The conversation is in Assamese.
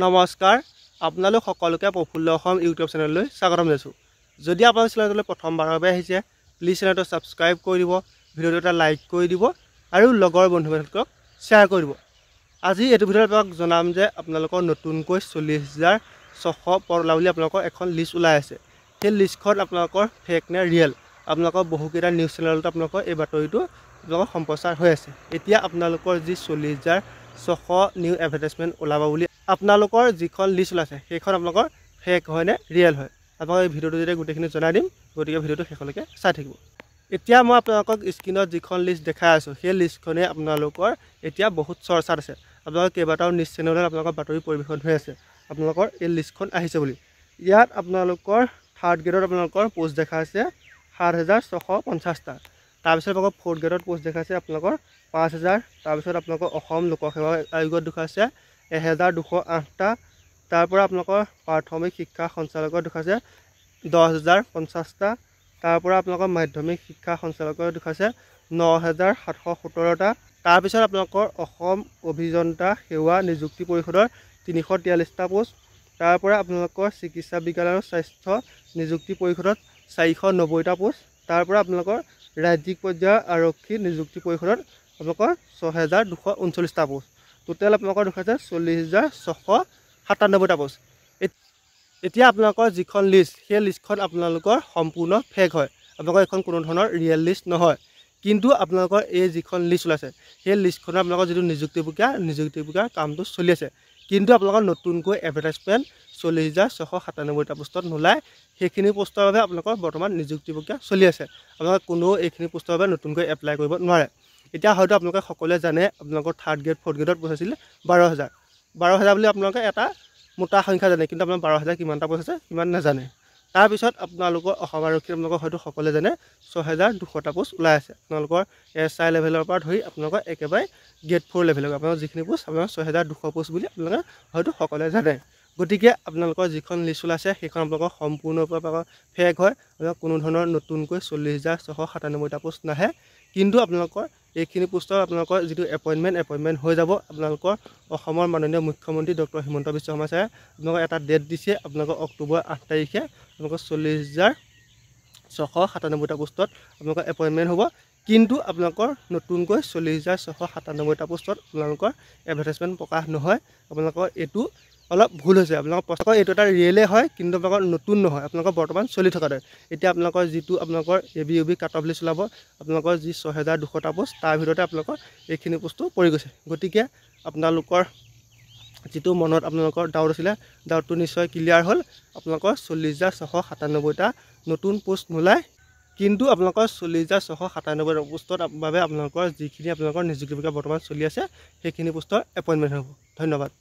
নমস্কাৰ আপোনালোক সকলোকে প্ৰফুল্ল অসম ইউটিউব চেনেললৈ স্বাগতম জনাইছোঁ। যদি আপোনালোক চেনেললৈ প্ৰথমবাৰৰ বাবে আহিছে প্লিজ চেনেলটো ছাবস্ক্ৰাইব কৰি দিব, ভিডিঅ'টো এটা লাইক কৰি দিব আৰু লগৰ বন্ধু বান্ধৱীক শ্বেয়াৰ কৰি দিব। আজি এইটো ভিডিঅ'ত আপোনাক জনাম যে আপোনালোকৰ নতুনকৈ 40,600 পদ ওলাব বুলি আপোনালোকৰ এখন লিষ্ট ওলাই আছে। সেই লিষ্টখন আপোনালোকৰ ফেক নে ৰিয়েল, আপোনালোকৰ বহুকেইটা নিউজ চেনেলত আপোনালোকৰ এই বাতৰিটো আপোনালোকৰ সম্প্ৰচাৰ হৈ আছে। এতিয়া আপোনালোকৰ যি 40,600 নিউ এডভাৰটাইজমেণ্ট ওলাব বুলি আপোনালোকৰ যিখন লিষ্ট ওলাইছে সেইখন আপোনালোকৰ ফেক হয় নে ৰিয়েল হয়, আপোনালোকৰ এই ভিডিঅ'টো যেতিয়া গোটেইখিনি জনাই দিম, গতিকে ভিডিঅ'টো শেষলৈকে চাই থাকিব। এতিয়া মই আপোনালোকক স্ক্ৰীনত যিখন লিষ্ট দেখাই আছোঁ সেই লিষ্টখনে আপোনালোকৰ এতিয়া বহুত চৰ্চাত আছে। আপোনালোকৰ কেইবাটাও নিউজ চেনেলত আপোনালোকৰ বাতৰি পৰিৱেশন হৈ আছে আপোনালোকৰ এই লিষ্টখন আহিছে বুলি। ইয়াত আপোনালোকৰ থাৰ্ড গ্ৰেডত আপোনালোকৰ পোষ্ট দেখাইছে 7,650টা। তাৰপিছত আপোনালোকৰ ফ'ৰ্থ গ্ৰেডত পোষ্ট দেখাইছে আপোনালোকৰ 5,000। তাৰপিছত আপোনালোকৰ অসম লোকসেৱা আয়োগত দেখাইছে 1,208টা। তাৰপৰা আপোনালোকৰ প্ৰাথমিক শিক্ষা সঞ্চালকত দেখাইছে 10,050টা। তাৰপৰা আপোনালোকৰ মাধ্যমিক শিক্ষা সঞ্চালকত দেখাইছে 9,717টা। তাৰপিছত আপোনালোকৰ অসম অভিযন্তা সেৱা নিযুক্তি পৰিষদৰ 343টা পোষ্ট। তাৰপৰা আপোনালোকৰ চিকিৎসা বিজ্ঞান আৰু স্বাস্থ্য নিযুক্তি পৰিষদত 490টা পোষ্ট। তাৰপৰা আপোনালোকৰ ৰাজ্যিক পৰ্যায়ৰ আৰক্ষী নিযুক্তি পৰিষদত আপোনালোকৰ 6,239টা পোষ্ট। টোটেল আপোনালোকৰ দেখাইছে 40,697টা পোষ্ট। এতিয়া আপোনালোকৰ যিখন লিষ্ট সেই লিষ্টখন আপোনালোকৰ সম্পূৰ্ণ ফেক হয়, আপোনালোকৰ এইখন কোনো ধৰণৰ ৰিয়েল লিষ্ট নহয়। কিন্তু আপোনালোকৰ এই যিখন লিষ্ট ওলাইছে সেই লিষ্টখনত আপোনালোকৰ যিটো নিযুক্তি প্ৰক্ৰিয়াৰ কামটো চলি আছে, কিন্তু আপোনালোকৰ নতুনকৈ এডভাৰটাইজমেণ্ট 40,697টা পোষ্টত নোলায়। সেইখিনি পোষ্টৰ বাবে আপোনালোকৰ বৰ্তমান নিযুক্তি প্ৰক্ৰিয়া চলি আছে। আপোনালোকে কোনো এইখিনি পোষ্টৰ বাবে নতুনকৈ এপ্লাই কৰিব নোৱাৰে। এতিয়া হয়তো আপোনালোকে সকলোৱে জানে আপোনালোকৰ থাৰ্ড গ্ৰেড ফ'ৰ্থ গ্ৰেডত পোষ্ট আছিলে 12,000 বুলি আপোনালোকে এটা মোটা সংখ্যা জানে, কিন্তু আপোনাৰ 12,000 কিমানটা পোষ্ট আছে সিমান নাজানে। তাৰপিছত আপোনালোকৰ অসম আৰক্ষীত আপোনালোকৰ হয়তো সকলোৱে জানে 6,200টা পোষ্ট ওলাই আছে। আপোনালোকৰ SI লেভেলৰ পৰা ধৰি আপোনালোকৰ একেবাৰে গ্ৰেড 4 লেভেলৰ আপোনালোকৰ যিখিনি পোষ্ট আপোনালোকৰ 6,200 পোষ্ট বুলি আপোনালোকে হয়তো সকলোৱে জানে। গতিকে আপোনালোকৰ যিখন লিষ্ট ওলাইছে সেইখন আপোনালোকৰ সম্পূৰ্ণৰূপে ফেক হয়। আপোনালোকৰ কোনো ধৰণৰ নতুনকৈ 40,697টা পোষ্ট নাহে। কিন্তু আপোনালোকৰ এইখিনি পোষ্টৰ আপোনালোকৰ যিটো এপইণ্টমেণ্ট হৈ যাব। আপোনালোকৰ অসমৰ মাননীয় মুখ্যমন্ত্ৰী ডক্টৰ হিমন্ত বিশ্ব শৰ্মা ছাৰে আপোনালোকৰ এটা ডেট দিছে, আপোনালোকৰ অক্টোবৰ 8 তাৰিখে আপোনালোকৰ 40,697টা পোষ্টত আপোনালোকৰ এপইণ্টমেণ্ট হ'ব। কিন্তু আপোনালোকৰ নতুনকৈ 40,697টা পোষ্টত আপোনালোকৰ এডভাৰটাইজমেণ্ট প্ৰকাশ নহয়। আপোনালোকৰ এইটো অলপ ভুল হৈছে। আপোনালোকৰ এইটো এটা ৰিয়েলে হয়, কিন্তু আপোনালোকৰ নতুন নহয়, আপোনালোকৰ বৰ্তমান চলি থকা দৰে। এতিয়া আপোনালোকৰ যিটো আপোনালোকৰ ABUB কাট অফ লিষ্ট ওলাব, আপোনালোকৰ যি 6,200টা পোষ্ট তাৰ ভিতৰতে আপোনালোকৰ এইখিনি পোষ্টটো পৰি গৈছে। গতিকে আপোনালোকৰ যিটো মনত আপোনালোকৰ ডাউট আছিলে, ডাউটটো নিশ্চয় ক্লিয়াৰ হ'ল। আপোনালোকৰ 40,697টা নতুন পোষ্ট নোলায়, কিন্তু আপোনালোকৰ 40,697টা পোষ্টৰ বাবে আপোনালোকৰ যিখিনি আপোনালোকৰ নিযুক্তি প্ৰক্ৰিয়া বৰ্তমান চলি আছে সেইখিনি পোষ্টৰ এপইণ্টমেণ্ট হ'ব। ধন্যবাদ।